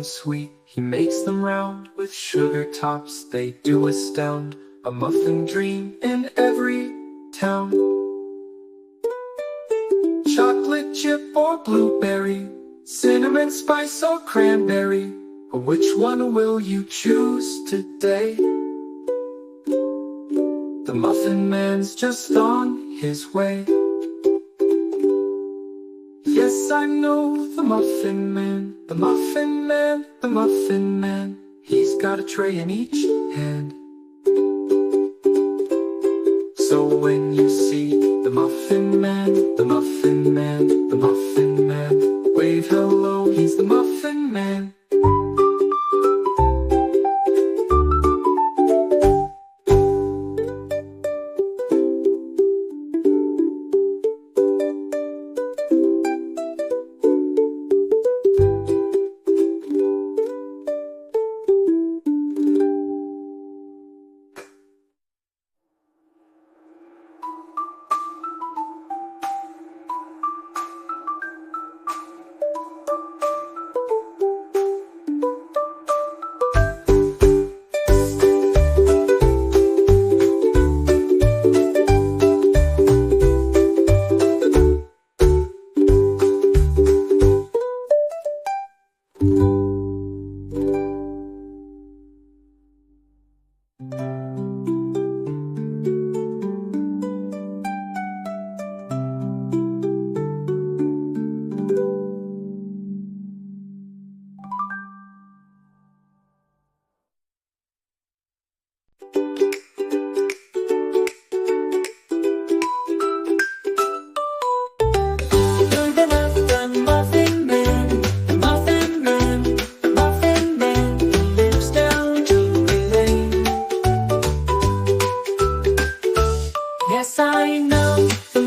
sweet. He makes them round with sugar tops. They do astound a muffin dream in every town. Chocolate chip or blueberry, cinnamon spice or cranberry, which one will you choose today? The Muffin Man's just on his way. Yes, I know the Muffin Man, the Muffin Man, the Muffin Man. He's got a tray in each hand. So when you see the Muffin Man, the Muffin Man, the Muffin Man, wave hello, he's the Muffin Man. Yes, I know the